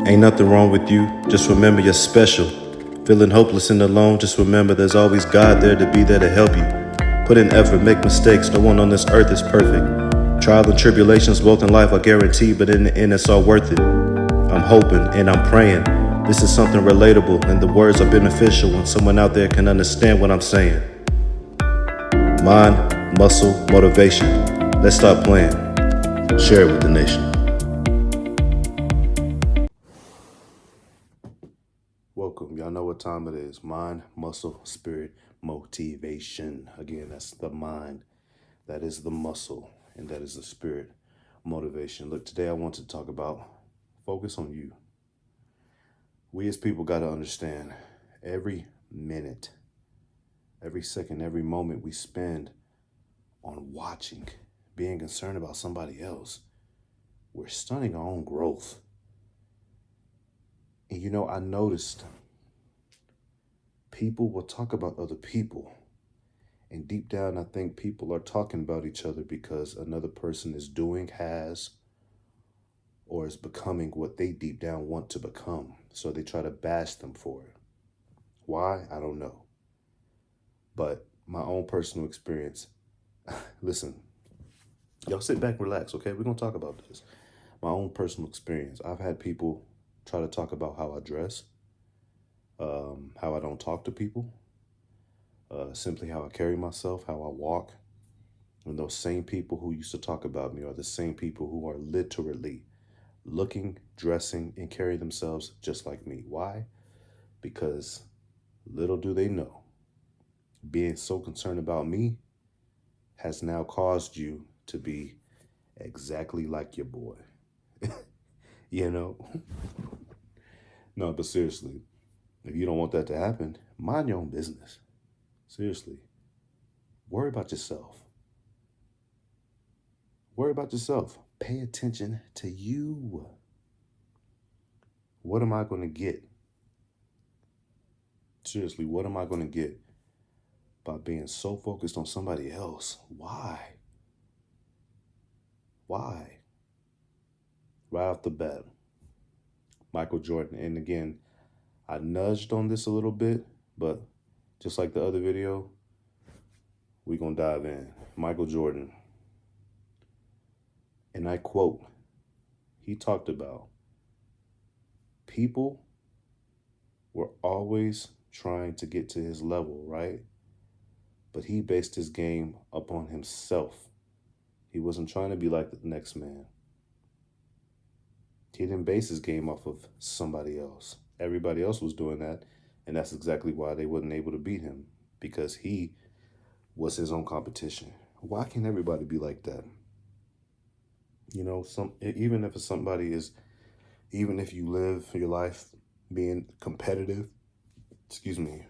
Ain't nothing wrong with you, just remember you're special. Feeling hopeless and alone, just remember there's always God there to be there to help you. Put in effort, make mistakes, no one on this earth is perfect. Trials and tribulations both in life are guaranteed, but in the end it's all worth it. I'm hoping and I'm praying this is something relatable and the words are beneficial when someone out there can understand what I'm saying. Mind, muscle, motivation. Let's stop playing. Share it with the nation. Welcome. Y'all know what time it is. Mind, muscle, spirit, motivation. Again, that's the mind. That is the muscle. And that is the spirit, motivation. Look, today I want to talk about focus on you. We as people got to understand every minute, every second, every moment we spend on watching, being concerned about somebody else, we're stunning our own growth. And you know, I noticed people will talk about other people. And deep down, I think people are talking about each other because another person is doing, has, or is becoming what they deep down want to become. So they try to bash them for it. Why? I don't know. But my own personal experience, listen, y'all sit back, relax, okay? We're going to talk about this. My own personal experience. I've had people try to talk about how I dress, how I don't talk to people, simply how I carry myself, how I walk. And those same people who used to talk about me are the same people who are literally looking, dressing, and carry themselves just like me. Why? Because little do they know, being so concerned about me has now caused you to be exactly like your boy. You know? No, but seriously, if you don't want that to happen, mind your own business. Seriously. Worry about yourself. Worry about yourself. Pay attention to you. What am I going to get? Seriously, what am I going to get by being so focused on somebody else? Why? Why? Right off the bat, Michael Jordan. And again, I nudged on this a little bit, but just like the other video, we're going to dive in. Michael Jordan. And I quote, he talked about people were always trying to get to his level, right? But he based his game upon himself. He wasn't trying to be like the next man. He didn't base his game off of somebody else. Everybody else was doing that, and that's exactly why they wasn't able to beat him, because he was his own competition. Why can't everybody be like that? You know, even if somebody is, even if you live your life being competitive, excuse me,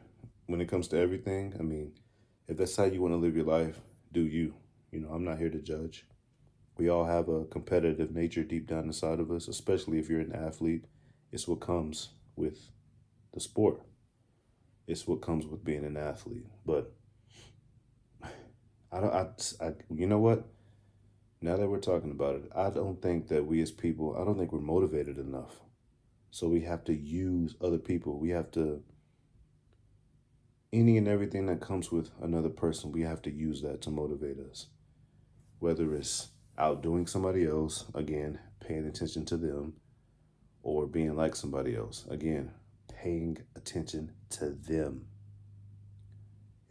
when it comes to everything, I mean, if that's how you want to live your life, do you. You know, I'm not here to judge. We all have a competitive nature deep down inside of us, especially if you're an athlete. It's what comes with the sport. It's what comes with being an athlete. But you know what? Now that we're talking about it, I don't think that we as people, I don't think we're motivated enough. So we have to use other people. We have to, any and everything that comes with another person, we have to use that to motivate us. Whether it's outdoing somebody else, again, paying attention to them, or being like somebody else, again, paying attention to them.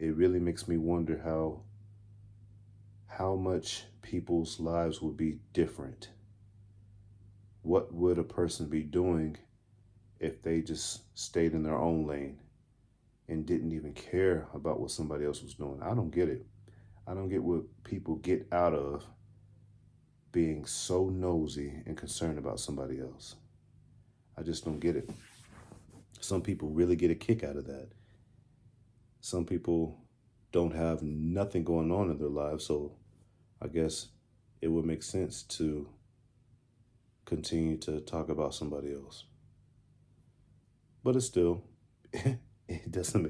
It really makes me wonder how much people's lives would be different. What would a person be doing if they just stayed in their own lane and didn't even care about what somebody else was doing? I don't get it. I don't get what people get out of being so nosy and concerned about somebody else. I just don't get it. Some people really get a kick out of that. Some people don't have nothing going on in their lives, so I guess it would make sense to continue to talk about somebody else. But it's still, it doesn't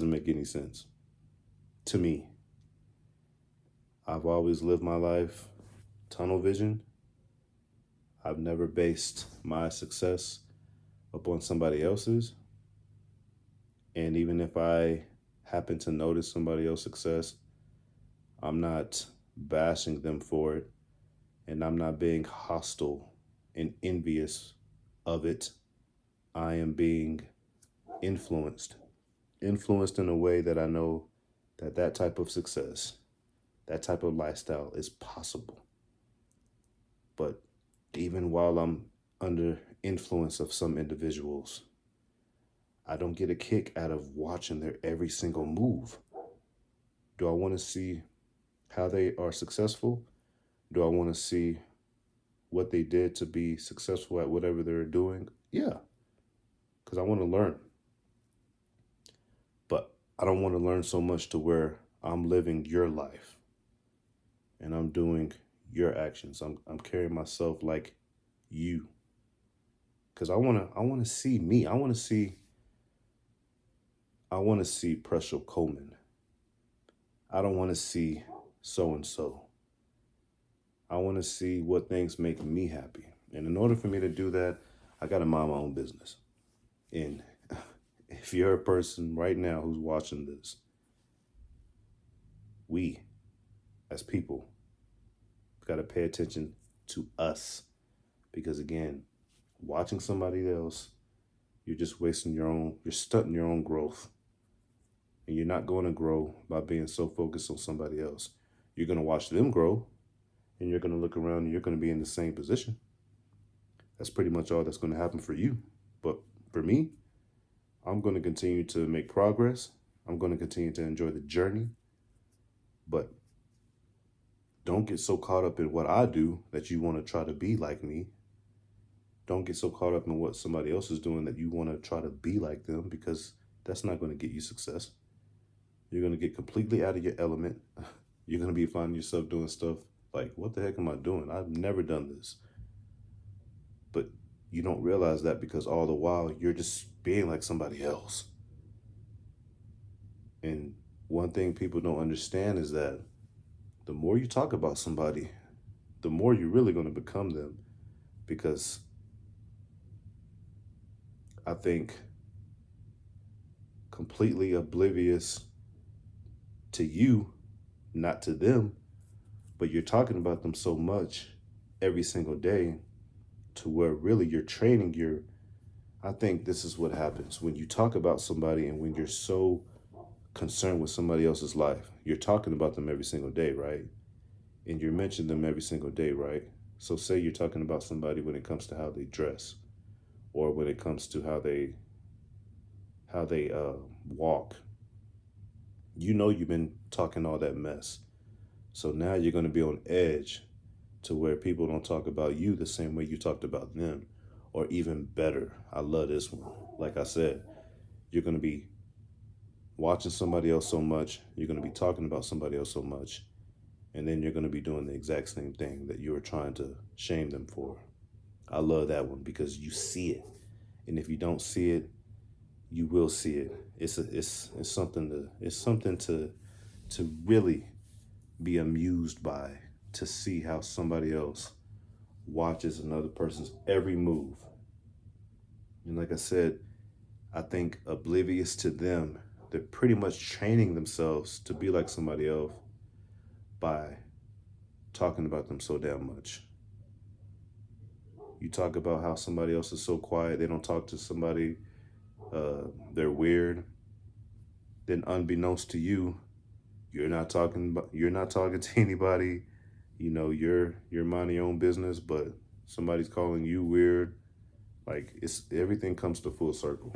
make any sense to me. I've always lived my life tunnel vision. I've never based my success upon somebody else's. And even if I happen to notice somebody else's success, I'm not bashing them for it, and I'm not being hostile and envious of it. I am being influenced, influenced in a way that I know that that type of success, that type of lifestyle is possible. But even while I'm under influence of some individuals, I don't get a kick out of watching their every single move. Do I want to see how they are successful? Do I want to see what they did to be successful at whatever they're doing? Yeah, because I want to learn. But I don't want to learn so much to where I'm living your life and I'm doing your actions. I'm carrying myself like you. Because I wanna see me. I wanna see Pressure Coleman. I don't want to see so and so. I want to see what things make me happy. And in order for me to do that, I got to mind my own business. And if you're a person right now who's watching this, we as people got to pay attention to us. Because again, watching somebody else, you're just wasting you're stunting your own growth. And you're not going to grow by being so focused on somebody else. You're going to watch them grow and you're going to look around and you're going to be in the same position. That's pretty much all that's going to happen for you. But for me, I'm going to continue to make progress. I'm going to continue to enjoy the journey. But don't get so caught up in what I do that you want to try to be like me. Don't get so caught up in what somebody else is doing that you want to try to be like them, because that's not going to get you success. You're going to get completely out of your element. You're going to be finding yourself doing stuff like, what the heck am I doing? I've never done this. But you don't realize that because all the while you're just being like somebody else. And one thing people don't understand is that the more you talk about somebody, the more you're really going to become them. Because I think completely oblivious to you, not to them, but you're talking about them so much every single day to where really you're training your. I think this is what happens when you talk about somebody and when you're so concerned with somebody else's life. You're talking about them every single day, right? And you're mentioning them every single day, right? So say you're talking about somebody when it comes to how they dress, or when it comes to how they walk. You know you've been talking all that mess. So now you're going to be on edge to where people don't talk about you the same way you talked about them, or even better. I love this one. Like I said, you're going to be watching somebody else so much, you're going to be talking about somebody else so much, and then you're going to be doing the exact same thing that you were trying to shame them for. I love that one because you see it. And if you don't see it, you will see it. It's something to really be amused by, to see how somebody else watches another person's every move. And like I said, I think oblivious to them, they're pretty much training themselves to be like somebody else by talking about them so damn much. You talk about how somebody else is so quiet, they don't talk to somebody, they're weird. Then unbeknownst to you, you're not talking to anybody. You're minding your own business, but somebody's calling you weird. Like, it's everything comes to full circle.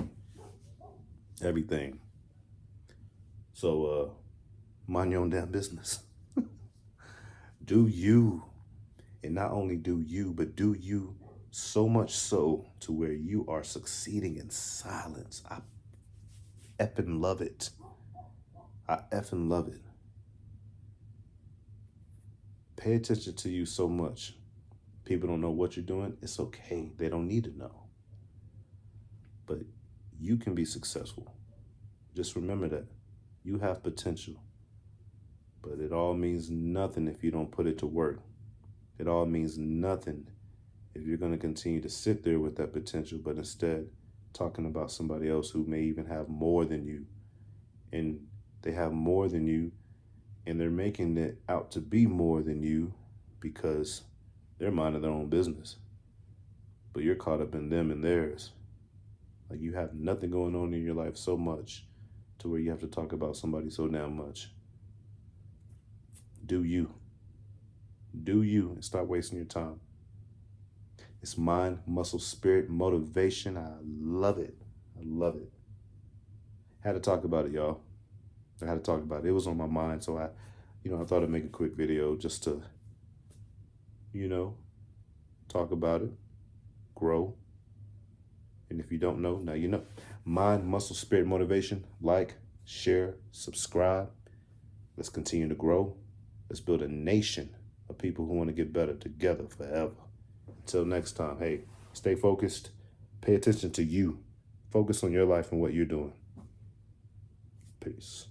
Everything. So mind your own damn business. Do you, and not only do you, but do you so much so to where you are succeeding in silence. I effing love it. I effing love it. Pay attention to you so much. People don't know what you're doing. It's okay. They don't need to know. But you can be successful. Just remember that. You have potential. But it all means nothing if you don't put it to work. It all means nothing if you're going to continue to sit there with that potential, but instead talking about somebody else who may even have more than you, and they have more than you, and they're making it out to be more than you because they're minding their own business, but you're caught up in them and theirs. Like, you have nothing going on in your life so much to where you have to talk about somebody so damn much. Do you. Do you, and stop wasting your time. It's mind, muscle, spirit, motivation. I love it. I love it. Had to talk about it, y'all. I had to talk about it. It was on my mind, so I thought I'd make a quick video just to, talk about it, grow. And if you don't know, now you know. Mind, muscle, spirit, motivation. Like, share, subscribe. Let's continue to grow. Let's build a nation of people who want to get better together forever. Until next time, hey, stay focused. Pay attention to you. Focus on your life and what you're doing. Peace.